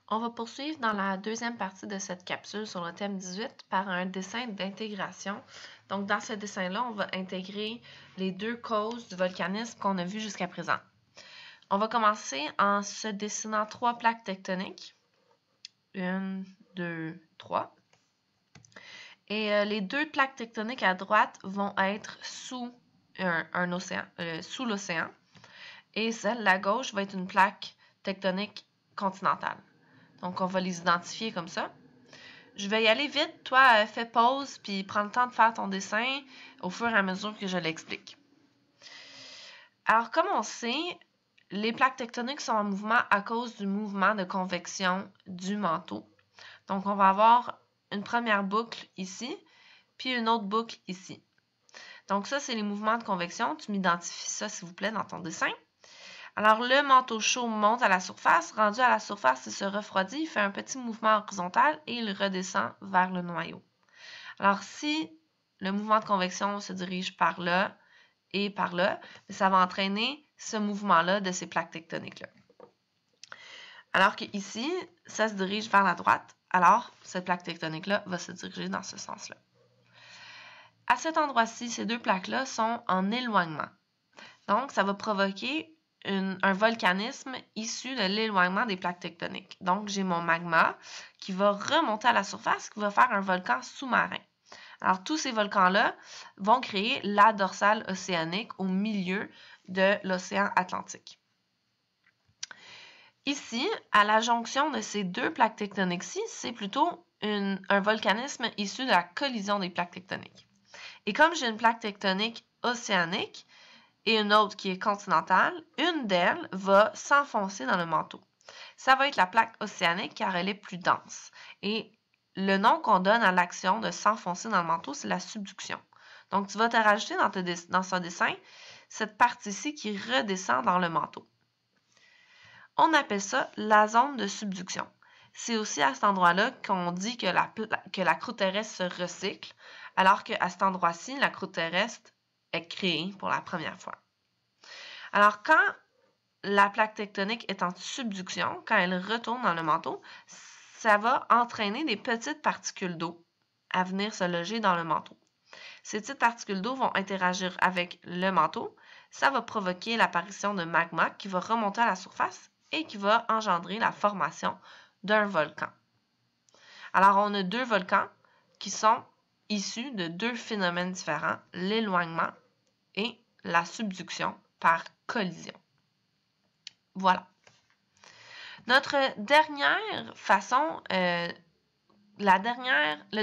On va poursuivre dans la deuxième partie de cette capsule sur le thème 18 par un dessin d'intégration. Donc, dans ce dessin-là, on va intégrer les deux causes du volcanisme qu'on a vues jusqu'à présent. On va commencer en se dessinant trois plaques tectoniques. 1, 2, 3. Et les deux plaques tectoniques à droite vont être sous un océan, sous l'océan. Et celle à gauche va être une plaque tectonique continentale. Donc, on va les identifier comme ça. Je vais y aller vite. Toi, fais pause puis prends le temps de faire ton dessin au fur et à mesure que je l'explique. Alors, comme on sait, les plaques tectoniques sont en mouvement à cause du mouvement de convection du manteau. Donc, on va avoir une première boucle ici, puis une autre boucle ici. Donc, ça, c'est les mouvements de convection. Tu m'identifies ça, s'il vous plaît, dans ton dessin. Alors, le manteau chaud monte à la surface. Rendu à la surface, il se refroidit, il fait un petit mouvement horizontal et il redescend vers le noyau. Alors, si le mouvement de convection se dirige par là et par là, ça va entraîner ce mouvement-là de ces plaques tectoniques-là. Alors qu'ici, ça se dirige vers la droite, alors cette plaque tectonique-là va se diriger dans ce sens-là. À cet endroit-ci, ces deux plaques-là sont en éloignement. Donc, ça va provoquer un volcanisme issu de l'éloignement des plaques tectoniques. Donc, j'ai mon magma qui va remonter à la surface, qui va faire un volcan sous-marin. Alors, tous ces volcans-là vont créer la dorsale océanique au milieu de l'océan Atlantique. Ici, à la jonction de ces deux plaques tectoniques-ci, c'est plutôt un volcanisme issu de la collision des plaques tectoniques. Et comme j'ai une plaque tectonique océanique, et une autre qui est continentale, une d'elles va s'enfoncer dans le manteau. Ça va être la plaque océanique car elle est plus dense. Et le nom qu'on donne à l'action de s'enfoncer dans le manteau, c'est la subduction. Donc, tu vas te rajouter dans ce dessin cette partie-ci qui redescend dans le manteau. On appelle ça la zone de subduction. C'est aussi à cet endroit-là qu'on dit que la croûte terrestre se recycle, alors qu'à cet endroit-ci, la croûte terrestre est créée pour la première fois. Alors, quand la plaque tectonique est en subduction, quand elle retourne dans le manteau, ça va entraîner des petites particules d'eau à venir se loger dans le manteau. Ces petites particules d'eau vont interagir avec le manteau. Ça va provoquer l'apparition de magma qui va remonter à la surface et qui va engendrer la formation d'un volcan. Alors, on a deux volcans qui sont issus de deux phénomènes différents, l'éloignement et la subduction par collision. Voilà. Notre dernière façon, le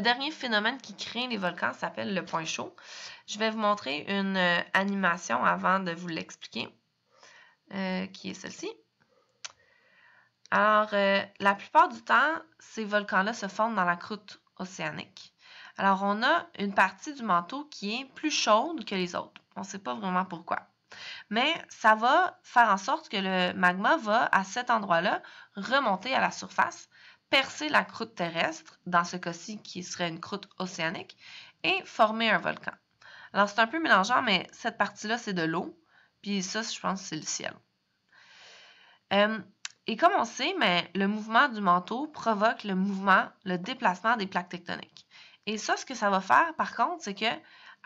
dernier phénomène qui crée les volcans s'appelle le point chaud. Je vais vous montrer une animation avant de vous l'expliquer, qui est celle-ci. Alors, la plupart du temps, ces volcans-là se fondent dans la croûte océanique. Alors, on a une partie du manteau qui est plus chaude que les autres. On ne sait pas vraiment pourquoi. Mais ça va faire en sorte que le magma va, à cet endroit-là, remonter à la surface, percer la croûte terrestre, dans ce cas-ci qui serait une croûte océanique, et former un volcan. Alors, c'est un peu mélangeant, mais cette partie-là, c'est de l'eau, puis ça, je pense, c'est le ciel. Et comme on sait, mais le mouvement du manteau provoque le déplacement des plaques tectoniques. Et ça, ce que ça va faire, par contre, c'est que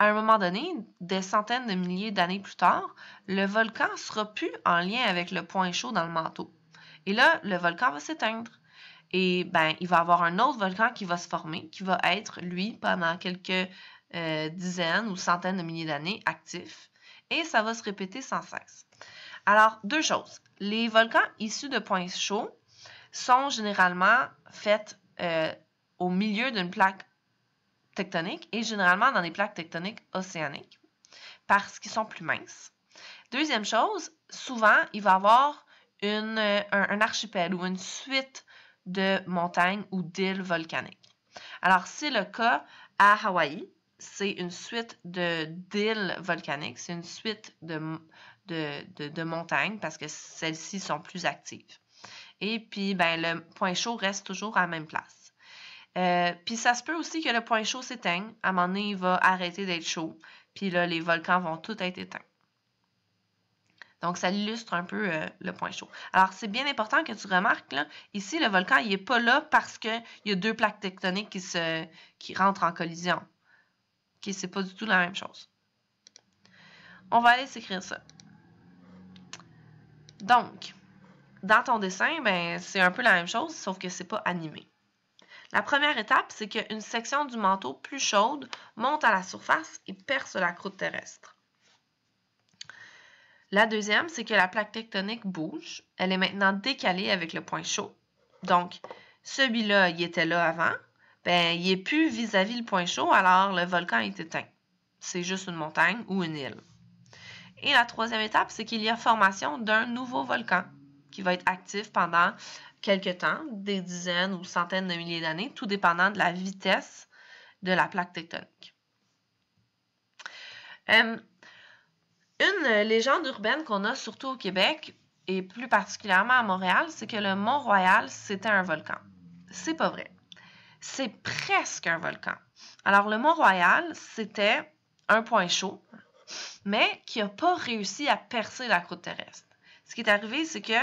à un moment donné, des centaines de milliers d'années plus tard, le volcan ne sera plus en lien avec le point chaud dans le manteau. Et là, le volcan va s'éteindre. Et ben, il va y avoir un autre volcan qui va se former, qui va être, lui, pendant quelques dizaines ou centaines de milliers d'années, actif. Et ça va se répéter sans cesse. Alors, deux choses. Les volcans issus de points chauds sont généralement faits au milieu d'une plaque tectoniques et généralement dans des plaques tectoniques océaniques parce qu'ils sont plus minces. Deuxième chose, souvent, il va y avoir un archipel ou une suite de montagnes ou d'îles volcaniques. Alors, c'est le cas à Hawaï. C'est une suite d'îles volcaniques. C'est une suite de montagnes parce que celles-ci sont plus actives. Et puis, ben, le point chaud reste toujours à la même place. Puis ça se peut aussi que le point chaud s'éteigne. À un moment donné, il va arrêter d'être chaud. Puis là, les volcans vont tous être éteints. Donc, ça illustre un peu le point chaud. Alors, c'est bien important que tu remarques, là, ici, le volcan, il n'est pas là parce qu'il y a deux plaques tectoniques qui rentrent en collision. OK, c'est pas du tout la même chose. On va aller s'écrire ça. Donc, dans ton dessin, ben, c'est un peu la même chose, sauf que c'est pas animé. La première étape, c'est qu'une section du manteau plus chaude monte à la surface et perce la croûte terrestre. La deuxième, c'est que la plaque tectonique bouge. Elle est maintenant décalée avec le point chaud. Donc, celui-là, il était là avant. Ben, il n'est plus vis-à-vis le point chaud, alors le volcan est éteint. C'est juste une montagne ou une île. Et la troisième étape, c'est qu'il y a formation d'un nouveau volcan qui va être actif pendant quelques temps, des dizaines ou centaines de milliers d'années, tout dépendant de la vitesse de la plaque tectonique. Une légende urbaine qu'on a surtout au Québec, et plus particulièrement à Montréal, c'est que le Mont-Royal, c'était un volcan. C'est pas vrai. C'est presque un volcan. Alors, le Mont-Royal, c'était un point chaud, mais qui n'a pas réussi à percer la croûte terrestre. Ce qui est arrivé, c'est que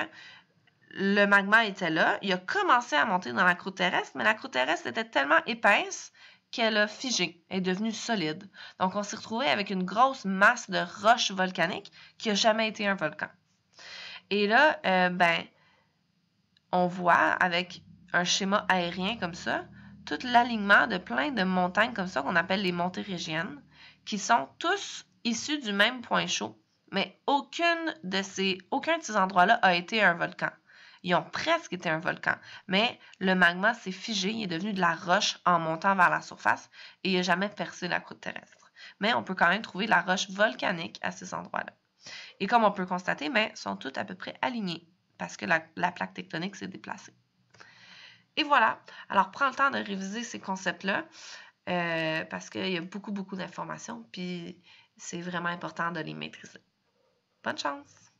le magma était là, il a commencé à monter dans la croûte terrestre, mais la croûte terrestre était tellement épaisse qu'elle a figé, elle est devenue solide. Donc, on s'est retrouvé avec une grosse masse de roches volcaniques qui n'a jamais été un volcan. Et là, on voit avec un schéma aérien comme ça, tout l'alignement de plein de montagnes comme ça qu'on appelle les montées rhégiennes, qui sont tous issus du même point chaud, mais aucun de ces endroits-là a été un volcan. Ils ont presque été un volcan, mais le magma s'est figé, il est devenu de la roche en montant vers la surface et il n'a jamais percé la croûte terrestre. Mais on peut quand même trouver de la roche volcanique à ces endroits-là. Et comme on peut constater, ils sont tous à peu près alignés parce que la plaque tectonique s'est déplacée. Et voilà. Alors, prends le temps de réviser ces concepts-là parce qu'il y a beaucoup d'informations, puis c'est vraiment important de les maîtriser. Bonne chance!